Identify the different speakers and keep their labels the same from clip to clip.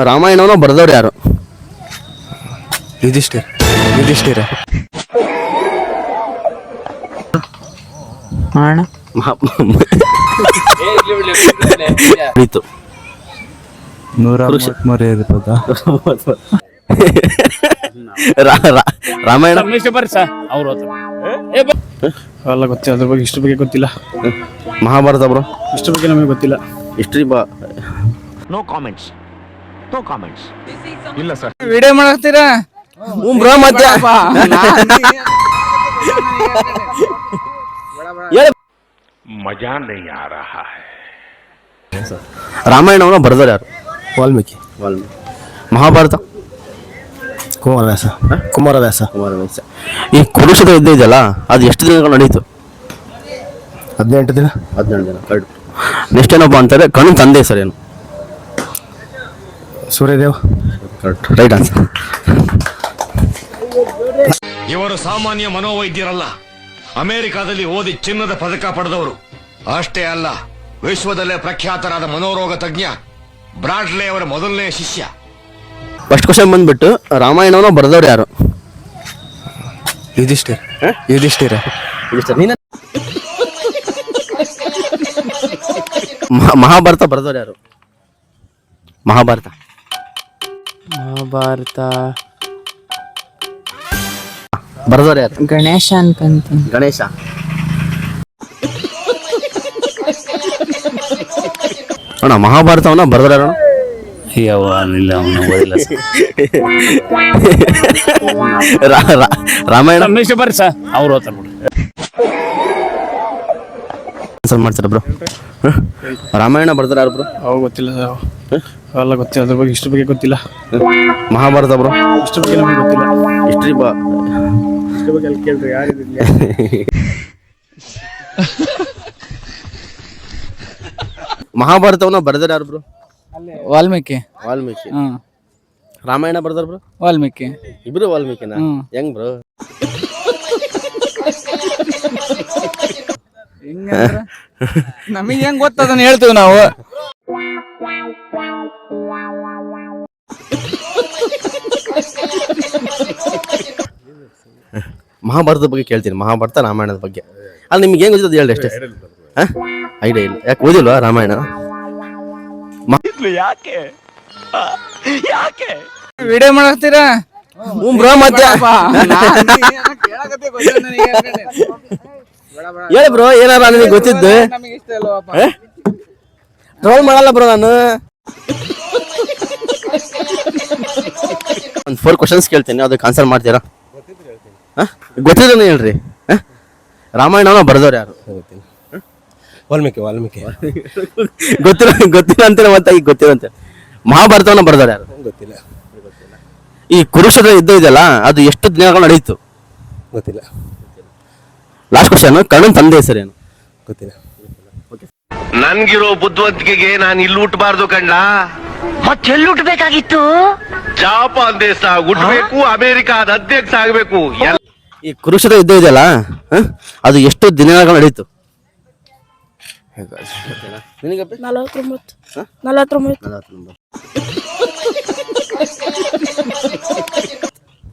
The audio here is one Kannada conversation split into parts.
Speaker 1: ರಾಮಾಯಣವನ್ನ ಬರೆದವ್ರು ಯಾರು?
Speaker 2: ಯುಧಿಷ್ಠಿರ.
Speaker 3: ಅಣ್ಣ
Speaker 1: ಆಯ್ತು
Speaker 2: 133 ಇರ್ಬೋದಾ?
Speaker 1: ರಾಮಾಯಣ
Speaker 2: ಅಲ್ಲ ಗೊತ್ತಿಲ್ಲ, ಅದ್ರ ಬಗ್ಗೆ ಇಷ್ಟ್ರ ಬಗ್ಗೆ ಗೊತ್ತಿಲ್ಲ.
Speaker 1: ಮಹಾಭಾರತ ಬ್ರೋ
Speaker 2: ಇಷ್ಟ್ರ ಬಗ್ಗೆ ನಮಗೆ ಗೊತ್ತಿಲ್ಲ.
Speaker 1: History
Speaker 4: no comments. ಇಲ್ಲ ಸರ್.
Speaker 3: ವಿಡಿಯೋ ಮಾಡತ್ತೀರಾ?
Speaker 1: ಬ್ರೋ ಮತ್ತೆ
Speaker 4: ಮಜಾ ನಹೀ ಆ ರಹಾ ಹೈ.
Speaker 1: ರಾಮಾಯಣವನ್ನ ಬರೆದವ್ರು ಯಾರು?
Speaker 2: ವಾಲ್ಮೀಕಿ.
Speaker 1: ಮಹಾಭಾರತ
Speaker 2: ಕುಮಾರವ್ಯಾಸ.
Speaker 1: ಈ ಕುರುಕ್ಷೇತ್ರ ಯುದ್ಧ ಇದೆಯಲ್ಲ, ಅದು ಎಷ್ಟು ದಿನಗಳು ನಡೀತು?
Speaker 2: 18 ದಿನ.
Speaker 1: 18 ದಿನ. ಕರೆಕ್ಟ್. ನೆಕ್ಸ್ಟ್ ಏನಪ್ಪ ಅಂತಾರೆ, ಕಣ್ಣು ತಂದೆ ಸರ್ ಏನು?
Speaker 2: ಸೂರ್ಯದೇವ್.
Speaker 1: Correct, right answer.
Speaker 5: ಇವರು ಸಾಮಾನ್ಯ ಮನೋವೈದ್ಯರಲ್ಲ, ಅಮೆರಿಕಾದಲ್ಲಿ ಓದಿ ಚಿನ್ನದ ಪದಕ ಪಡೆದವರು. ಅಷ್ಟೇ ಅಲ್ಲ, ವಿಶ್ವದಲ್ಲೇ ಪ್ರಖ್ಯಾತರಾದ ಮನೋರೋಗ ತಜ್ಞ ಬ್ರಾಡ್ಲೆ ಅವರ ಮೊದಲನೇ ಶಿಷ್ಯ.
Speaker 1: ಫಸ್ಟ್ ಕ್ವಶನ್ ಬಂದ್ಬಿಟ್ಟು, ರಾಮಾಯಣವನ್ನ ಬರೆದವ್ರು ಯಾರು?
Speaker 2: ಯುಧಿಷ್ಠಿರ.
Speaker 1: ಮಹಾಭಾರತ ಬರೆದವ್ರು ಯಾರು? ಮಹಾಭಾರತ ಬರೆದವ್ರು ಯಾರು?
Speaker 3: ಗಣೇಶ ಅನ್ಕಂತೀನಿ.
Speaker 1: ಗಣೇಶ. ಅಣ್ಣ ಮಹಾಭಾರತವನ್ನ ಬರೆದವ್ರು ಯಾರು? ರಾಮಾಯಣ
Speaker 6: ಅವ್ರು
Speaker 1: ಆನ್ಸರ್ ಮಾಡ್ತಾರ ಬ್ರೋ. ರಾಮಾಯಣ ಬರ್ತಾರ ಯಾರು ಬ್ರೋ?
Speaker 2: ಅವು ಗೊತ್ತಿಲ್ಲ. ಅಲ್ಲ ಗೊತ್ತಿಲ್ಲ, ಅದ್ರ ಬಗ್ಗೆ ಇಷ್ಟ್ರ ಬಗ್ಗೆ ಗೊತ್ತಿಲ್ಲ.
Speaker 1: ಮಹಾಭಾರತ ಬ್ರೋ
Speaker 2: ಇಷ್ಟ್ರ ಬಗ್ಗೆ ನಮಗೆ ಗೊತ್ತಿಲ್ಲ.
Speaker 1: ಹಿಸ್ಟ್ರಿ
Speaker 2: ಇಷ್ಟ್ರ ಬಗ್ಗೆ ಅಲ್ಲಿ ಕೇಳ್ರಿ, ಯಾರಿದಿಲ್ಲ.
Speaker 1: ಮಹಾಭಾರತವನ್ನ ಬರೆದವ್ರು ಯಾರು ಬ್ರೋ?
Speaker 3: ವಾಲ್ಮೀಕಿ.
Speaker 1: ರಾಮಾಯಣ ಬರ್ದಾರ ಬ್ರೋ?
Speaker 3: ವಾಲ್ಮೀಕಿ.
Speaker 1: ಇಬ್ರು ವಾಲ್ಮೀಕಿನ? ಹೆಂಗ್ ಬ್ರೋ?
Speaker 3: ನಮಗೆ ಹೆಂಗ್ ಗೊತ್ತದನ್ನ ಹೇಳ್ತೀವಿ ನಾವು.
Speaker 1: ಮಹಾಭಾರತದ ಬಗ್ಗೆ ಕೇಳ್ತೀನಿ, ಮಹಾಭಾರತ ರಾಮಾಯಣದ ಬಗ್ಗೆ. ಅಲ್ಲಿ ನಿಮ್ಗೆ ಹೆಂಗ್ ಗೊತ್ತದ ಹೇಳಿ ಅಷ್ಟೇ. ಐಡಿಯಾ ಇಲ್ಲ. ಯಾಕೆ ಓದಿಲ್ವಾ ರಾಮಾಯಣ?
Speaker 6: ಯಾಕೆ
Speaker 3: ವಿಡಿಯೋ ಮಾಡತ್ತೀರಾ?
Speaker 1: ಬ್ರೋ ಮತ್ತೆ ಹೇಳಿ ಬ್ರೋ, ಏನಾರ ನಿಮಗೆ ಗೊತ್ತಿದ್ದು? ಟ್ರೋಲ್ ಮಾಡಲ್ಲ ಬ್ರೋ ನಾನು. ಒಂದು 4 ಕ್ವಶನ್ಸ್ ಕೇಳ್ತೀನಿ, ಅದಕ್ಕೆ ಆನ್ಸರ್ ಮಾಡ್ತೀರಾ? ಗೊತ್ತಿದ್ರೆ ಹೇಳ್ರಿ. ರಾಮಾಯಣವನ್ನ ಬರೆದವ್ರು ಯಾರು?
Speaker 2: ವಾಲ್ಮೀಕಿ.
Speaker 1: ಗೊತ್ತಿಲ್ಲ ಅಂತೀರ, ಮತ್ತೆ ಈಗ ಗೊತ್ತಿಲ್ಲ ಅಂತ. ಮಹಾಭಾರತವನ್ನ ಬರೆದವ್ರು ಯಾರು?
Speaker 2: ಗೊತ್ತಿಲ್ಲ.
Speaker 1: ಈ ಕುರುಕ್ಷೇತ್ರ ಯುದ್ಧ ಇದೆಯಲ್ಲ, ಅದು ಎಷ್ಟು ದಿನಗಳು ನಡೆಯಿತು?
Speaker 2: ಗೊತ್ತಿಲ್ಲ.
Speaker 1: ಲಾಸ್ಟ್ ಕ್ವಶನ್, ಕಣ್ಣನ್ ತಂದೆ ಹೆಸರೇನು?
Speaker 2: ಗೊತ್ತಿಲ್ಲ.
Speaker 5: ನನ್ಗಿರೋ ಬುದ್ಧಿವಂತಿಕೆಗೆ ನಾನು ಇಲ್ಲಿ ಹುಟ್ಟಬಾರ್ದು ಕಂಡ.
Speaker 7: ಮತ್ತೆಲ್ಲಿ ಹುಟ್ಟಬೇಕಾಗಿತ್ತು?
Speaker 5: ಜಾಪಾನ್ ದೇಶ ಹುಟ್ಟಬೇಕು, ಅಮೆರಿಕಾದ ಅಧ್ಯಕ್ಷ ಆಗಬೇಕು.
Speaker 1: ಈ ಕುರುಕ್ಷೇತ್ರ ಯುದ್ಧ ಇದೆಯಲ್ಲ, ಅದು ಎಷ್ಟು ದಿನಗಳು ನಡೆಯಿತು?
Speaker 7: 49.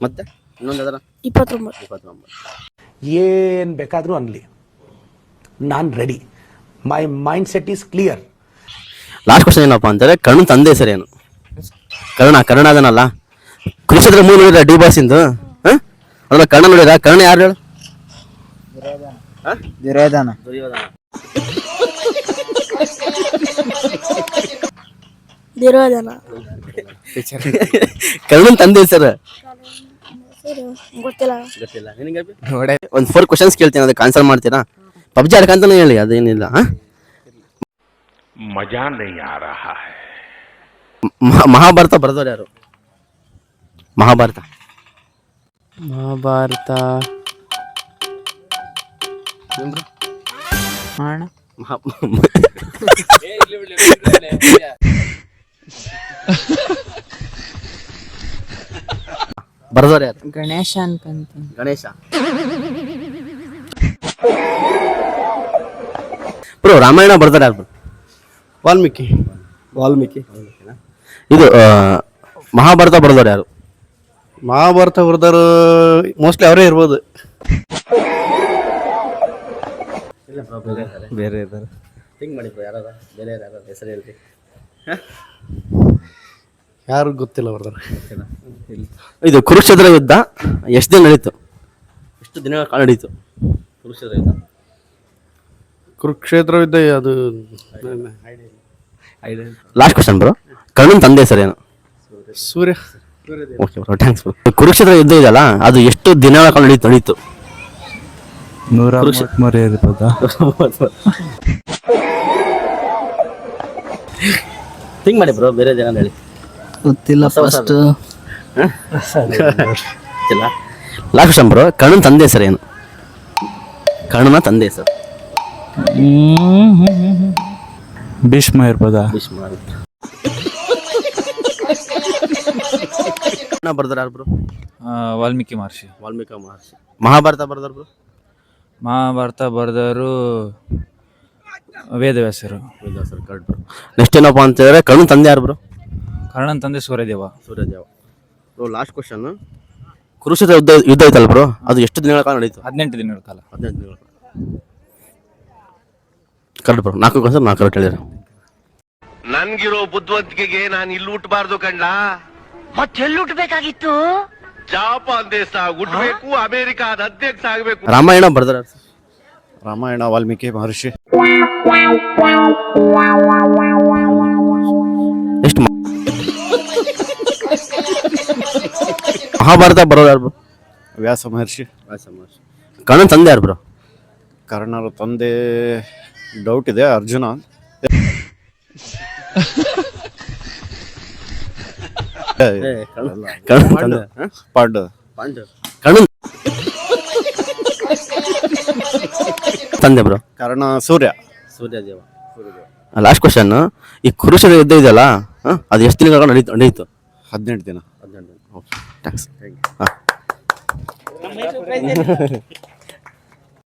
Speaker 1: ಮತ್ತೆ ಇನ್ನೊಂದು
Speaker 7: 29.
Speaker 6: ಏನ್ ಬೇಕಾದ್ರೂ ಅನ್ಲಿ, ನಾನ್ ready. My mind set is clear.
Speaker 1: Last question ಏನಪ್ಪಾ ಅಂತಾರೆ, ಕರ್ಣ ತಂದೆ ಹೆಸರೇನು? ಕರ್ಣ ಅದನಲ್ಲ, ಕುರುಕ್ಷೇತ್ರ ಮೂಲ ನೋಡಿರ ಡಿ ಬಾಸ್ ಇಂದು, ಅದ್ರ ಕರ್ಣ ನೋಡಿರ? ಕರ್ಣ ಯಾರು ಹೇಳು?
Speaker 3: ದುರ್ಯೋಧನ.
Speaker 1: ಕರ್ಣನ್ ತಂದೆ ಹೆಸರು
Speaker 7: ಗೊತ್ತಿಲ್ಲ.
Speaker 1: ಒಂದು 4 ಕ್ವಶನ್ಸ್ ಕೇಳ್ತೀನಿ, ಅದಕ್ಕೆ ಆನ್ಸರ್ ಮಾಡ್ತೀರಾ? ಪಬ್ಜಿ ಆಡ್ಕಂತಾನೆ ಹೇಳಿ, ಅದೇನಿಲ್ಲ.
Speaker 4: ಮಜಾ ನಹೀ ಆ ರಹಾ ಹೈ.
Speaker 1: ಮಹಾಭಾರತ ಬರೆದವ್ರು ಯಾರು? ಮಹಾಭಾರತ ಬರೆದವ್ರು ಯಾರು?
Speaker 3: ಗಣೇಶ ಅನ್ಕಂತೀನಿ.
Speaker 1: ಗಣೇಶ. ಬ್ರೋ ರಾಮಾಯಣ ಬರ್ದಾರ ಯಾರು?
Speaker 2: ವಾಲ್ಮೀಕಿ.
Speaker 1: ಇದು ಮಹಾಭಾರತ ಬರೆದವ್ರು ಯಾರು?
Speaker 2: ಮಹಾಭಾರತ ಬರೆದವರು ಮೋಸ್ಟ್ಲಿ ಅವರೇ ಇರ್ಬೋದು.
Speaker 1: ಬೇರೆ ಇದ್ದಾರೆ. ಥಿಂಕ್ ಮಾಡಿ ಯಾರು ಬೇರೆ ಯಾರು ಹೆಸರು ಹೇಳ್ರಿ.
Speaker 2: ಯಾರು ಗೊತ್ತಿಲ್ಲ ಬರ್ದಾರ.
Speaker 1: ಇದು ಕುರುಕ್ಷೇತ್ರ ಯುದ್ಧ ಎಷ್ಟು ದಿನ ನಡೀತು? ಎಷ್ಟು ದಿನಗಳ ಕಾಲ ನಡೀತು ಕುರುಕ್ಷೇತ್ರ ಯುದ್ಧ?
Speaker 2: ಕುರುಕ್ಷೇತ್ರ ಯುದ್ಧ ಅದು
Speaker 1: ಲಾಸ್ಟ್ ಕ್ವಶನ್ ಬ್ರೋ. ಕರ್ಣನ್ ತಂದೆ ಹೆಸರೇನು?
Speaker 2: Surya.
Speaker 1: Okay bro, thanks bro. Kurukshetra ಯುದ್ಧ ಇದೆಯಲ್ಲ ಅದು ಎಷ್ಟು ದಿನಗಳ ಕಾಲ ನಡೀತು?
Speaker 3: 133 ಇರ್ಬೋದಾ?
Speaker 1: ಥಿಂಕ್ ಮಾಡಿ ಬ್ರೋ, ಬೇರೆ ಜನ ಹೇಳಿ.
Speaker 3: ಗೊತ್ತಿಲ್ಲ ಫಸ್ಟ್.
Speaker 1: Last question bro. ಕರ್ಣನ್ ತಂದೆ ಹೆಸರೇನು? ಕರ್ಣನ ತಂದೆ ಹೆಸರು?
Speaker 3: ಭೀಷ್ಮ ಇರ್ಬೋದಾ?
Speaker 1: ಭೀಷ್ಮ. ಬರ್ದಾರ ಯಾರು ಬ್ರೋ?
Speaker 3: ವಾಲ್ಮೀಕಿ ಮಹರ್ಷಿ.
Speaker 1: ವಾಲ್ಮೀಕಿ ಮಹರ್ಷಿ. ಮಹಾಭಾರತ ಬರ್ದಾರ ಬ್ರೋ?
Speaker 3: ಮಹಾಭಾರತ ಬರೆದವರು ವೇದವ್ಯಾಸರು.
Speaker 1: Correct bro. ನೆಕ್ಸ್ಟ್ ಏನಪ್ಪ ಅಂತ ಹೇಳಿದ್ರೆ ಕರ್ಣನ್ ತಂದೆ ಯಾರು ಬ್ರೋ?
Speaker 3: ಕರ್ಣನ್ ತಂದೆ Suryadeva.
Speaker 1: Suryadeva. Bro last question. Kurukshetra ಯುದ್ಧ ಐತಲ್ಲ ಬ್ರೋ, ಅದು ಎಷ್ಟು ದಿನಗಳ ಕಾಲ ನಡೀತು?
Speaker 3: 18 ದಿನಗಳ ಕಾಲ.
Speaker 1: 18 ದಿನಗಳ ಕಾಲ. Correct bro. 4 ಕ್ವಶನ್ 4 ಕರೆಕ್ಟ್ ಹೇಳಿದ್ರು.
Speaker 5: ನನ್ಗಿರೋ ಬುದ್ಧಿವಂತಿಕೆಗೆ ನಾನು ಇಲ್ಲಿ ಹುಟ್ಟಬಾರ್ದು ಕಂಡ.
Speaker 7: ಮತ್ತೆಲ್ಲಿ ಹುಟ್ಟಬೇಕಾಗಿತ್ತು?
Speaker 5: ಜಾಪಾನ್ ದೇಶ ಹುಟ್ಟಬೇಕು, ಅಮೆರಿಕಾದ ಅಧ್ಯಕ್ಷ ಆಗಬೇಕು.
Speaker 1: ರಾಮಾಯಣ ಬರ್ದಾರ?
Speaker 2: ರಾಮಾಯಣ ವಾಲ್ಮೀಕಿ ಮಹರ್ಷಿ.
Speaker 1: ಎಷ್ಟು ಮಹಾಭಾರತ ಬರೋರು ಯಾರು ಬ್ರೋ?
Speaker 2: ವ್ಯಾಸ ಮಹರ್ಷಿ.
Speaker 1: ಕರ್ಣನ್ ತಂದೆ ಯಾರು ಬ್ರೋ?
Speaker 2: ಕರ್ಣರ ತಂದೆ ಡೌಟ್ ಇದೆ, ಅರ್ಜುನ.
Speaker 1: ಕರ್ಣನ್ ತಂದೆ
Speaker 2: ಪಾಂಡು.
Speaker 1: ಕರ್ಣನ್ ತಂದೆ bro?
Speaker 2: Karna Surya.
Speaker 1: Suryadeva. Last question. ಈ ಕುರುಕ್ಷೇತ್ರ ಯುದ್ಧ ಇದೆಯಲ್ಲ ಅದು ಎಷ್ಟು ದಿನಗಳ ನಡೀತು?
Speaker 2: 18 ದಿನ.
Speaker 1: 18 ದಿನ. Okay, thanks.